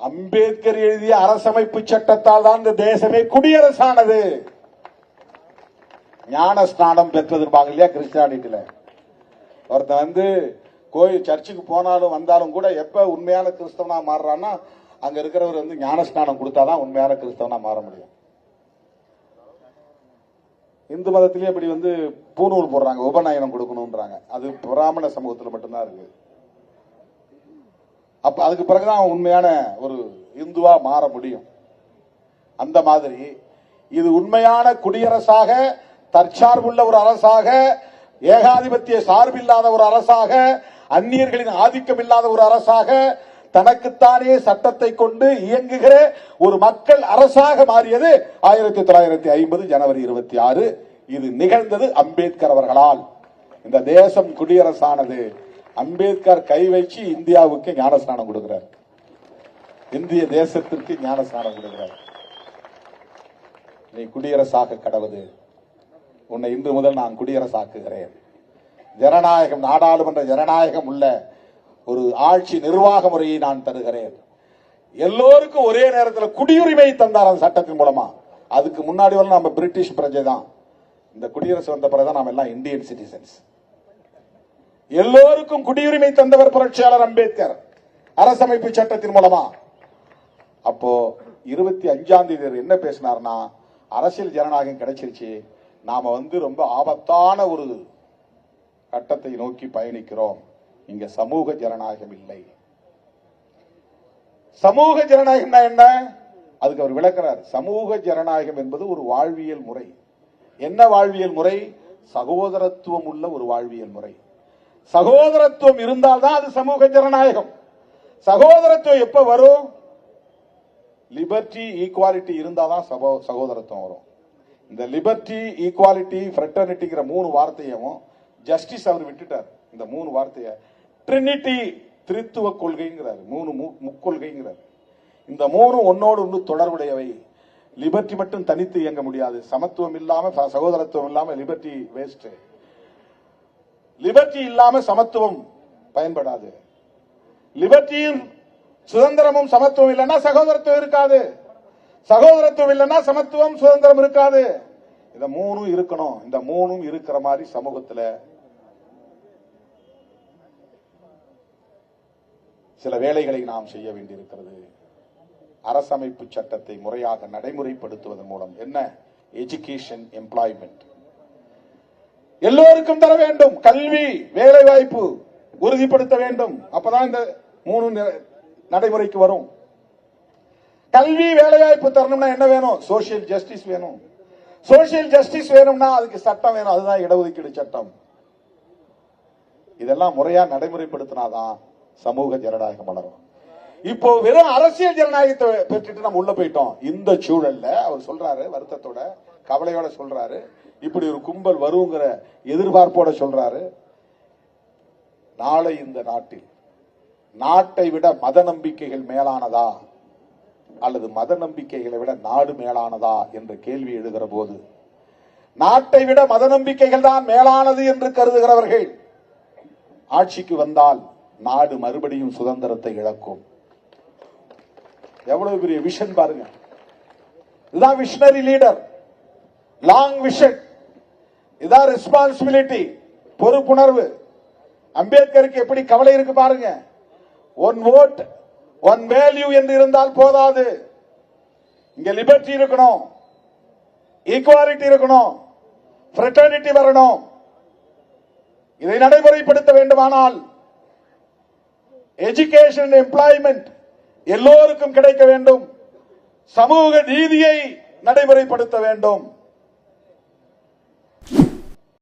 அம்பேத்கர் எழுதிய அரசமைப்பு சட்டத்தால் தான் இந்த தேசமே குடியரசானது. ஞான ஸ்நானம் பெற்றதுபாங்க இல்லையா கிறிஸ்டியானிட்டில. ஒருத்தன் கோயில் சர்ச்சுக்கு போனாலும் வந்தாலும் கூட எப்ப உண்மையான கிறிஸ்தவனா மாறுறான்னா அங்க இருக்கிறவர் ஞான ஸ்நானம் கொடுத்தாதான் உண்மையான கிறிஸ்தவனா மாற முடியும். இந்து மதத்திலேயே இப்படி பூணூல் போடுறாங்க, உபநயனம் கொடுக்கணும்ன்றாங்க. அது பிராமண சமூகத்தில் மட்டும்தான் இருக்கு. அப்ப அதுக்கு பிறகுதான் உண்மையான ஒரு இந்துவா மாற முடியும். அந்த மாதிரி இது உண்மையான குடியரசாக, தற்சார்புள்ள ஒரு அரசாக, ஏகாதிபத்திய சார்பில்லாத ஒரு அரசாக, அந்நியர்களின் ஆதிக்கம் இல்லாத ஒரு அரசாக, தனக்குத்தானே சட்டத்தை கொண்டு இயங்குகிற ஒரு மக்கள் அரசாக மாறியது 1950 ஜனவரி 26. இது நிகழ்ந்தது அம்பேத்கர் அவர்களால். இந்த தேசம் குடியரசானது. அம்பேத்கர் கை வச்சு இந்தியாவுக்கு ஞானஸ்நானம் கொடுக்கிறார், இந்திய தேசத்திற்கு ஞானஸ்நானம் கொடுக்கிறார். நீ குடியரசாக கடவுது, உன்னை இன்று முதல் நான் குடியரசாக்குகிறேன். ஜனநாயகம், நாடாளுமன்ற ஜனநாயகம் உள்ள ஒரு ஆட்சி நிர்வாக முறையை நான் தருகிறேன். எல்லோருக்கும் ஒரே நேரத்தில் குடியுரிமை தந்தார் அந்த சட்டத்தின் மூலமா. அதுக்கு முன்னாடி வரை நம்ம பிரிட்டிஷ் பிரஜை தான். இந்த குடியரசு வந்த பிறகுதான் நாம் எல்லாம் இந்தியன் சிட்டிசன்ஸ். எல்லோருக்கும் குடியுரிமை தந்தவர் புரட்சியாளர் அம்பேத்கர் அரசமைப்பு சட்டத்தின் மூலமா. அப்போ 25ஆம் தேதி என்ன பேசினார்னா, அரசியல் ஜனநாயகம் கிடைச்சிருச்சு, நாம ரொம்ப ஆபத்தான ஒரு கட்டத்தை நோக்கி பயணிக்கிறோம், இங்க சமூக ஜனநாயகம் இல்லை. சமூக ஜனநாயகம் என்ன? அதுக்கு அவர் விளக்கிறார். சமூக ஜனநாயகம் என்பது ஒரு வாழ்வியல் முறை. என்ன வாழ்வியல் முறை? சகோதரத்துவம் உள்ள ஒரு வாழ்வியல் முறை. சகோதரத்துவம் இருந்தால்தான் அது சமூக ஜனநாயகம். சகோதரத்துவம் எப்ப வரும்? லிபர்ட்டி, ஈக்குவாலிட்டி இருந்தாதான் சகோதரத்துவம் வரும். இந்த லிபர்ட்டி, ஈக்குவாலிட்டி, ஃப்ரெட்டர்னிட்டிங்கிற 3 வார்த்தையும் ஜஸ்டிஸ் அவர் விட்டுட்டார். இந்த 3 வார்த்தைய ட்ரினிட்டி, திரித்துவ கொள்கைங்கிறார், 3 முக்கொள்கைங்கிறார். இந்த 3 ஒன்னோடு ஒன்று தொடர்புடையவை. லிபர்ட்டி மட்டும் தனித்து இயங்க முடியாது. சமத்துவம் இல்லாம, சகோதரத்துவம் இல்லாம லிபர்ட்டி வேஸ்ட். லிபர்ட்டி இல்லாம சமத்துவம் பயன்படாது. லிபர்ட்டியும் சுதந்திரமும் சமத்துவம் இல்லைன்னா சகோதரத்துவம் இருக்காது. சகோதரத்துவம் இல்லைன்னா சமத்துவம், சுதந்திரம் இருக்காது. இந்த 3 இருக்கணும். இந்த 3 இருக்கிற மாதிரி சமூகத்துல சில வேலைகளை நாம் செய்ய வேண்டியிருக்கிறது. அரசமைப்பு சட்டத்தை முறையாக நடைமுறைப்படுத்துவதன் மூலம் என்ன? எஜுகேஷன், எம்ப்ளாய்மெண்ட் எல்லோருக்கும் தர வேண்டும். கல்வி, வேலை வாய்ப்பு உறுதிப்படுத்த வேண்டும். அப்பதான் இந்த 3 நடைமுறைக்கு வரும். கல்வி, வேலை வாய்ப்பு தரணும்னா என்ன வேணும்? சோசியல் ஜஸ்டிஸ் வேணும். சோசியல் ஜஸ்டிஸ் வேணும்னா அதுக்கு சட்டம் வேணும். அதுதான் இடஒதுக்கீடு சட்டம். இதெல்லாம் முறையா நடைமுறைப்படுத்தினாதான் சமூக ஜனநாயகம் வளரும். இப்போ வெறும் அரசியல் ஜனநாயகத்தை பெற்றுட்டு நம்ம உள்ள போயிட்டோம். இந்த சூழல்ல அவர் சொல்றாரு, வருத்தத்தோட, கவலையோட சொல்றாரு, இப்படி ஒரு கும்பல் வருங்கிற எதிர்பார்ப்போட சொல்றாரு. நாளை இந்த நாட்டில் நாட்டை விட மத நம்பிக்கைகள் மேலானதா அல்லது மத நம்பிக்கைகளை விட நாடு மேலானதா என்ற கேள்வி எழுகிற போது, நாட்டை விட மத நம்பிக்கைகள் தான் மேலானது என்று கருதுகிறவர்கள் ஆட்சிக்கு வந்தால் நாடு மறுபடியும் சுதந்திரத்தை இழக்கும். எவ்வளவு பெரிய விஷன் பாருங்க. இதுதான் விஷனரி லீடர், லாங் விஷன். இதான் ரெஸ்பான்சிபிலிட்டி, பொறுப்புணர்வு. அம்பேத்கருக்கு எப்படி கவலை இருக்கு பாருங்க. ஒன் ஓட், ஒன் வேல்யூ என்று இருந்தால் போதாது. இங்க லிபர்ட்டி இருக்கணும், ஈக்குவாலிட்டி இருக்கணும், ஃப்ரெட்டர்னிட்டி வரணும். இதை நடைமுறைப்படுத்த வேண்டுமானால் எஜுகேஷன், எம்ப்ளாய்மெண்ட் எல்லோருக்கும் கிடைக்க வேண்டும். சமூக நீதியை நடைமுறைப்படுத்த வேண்டும்.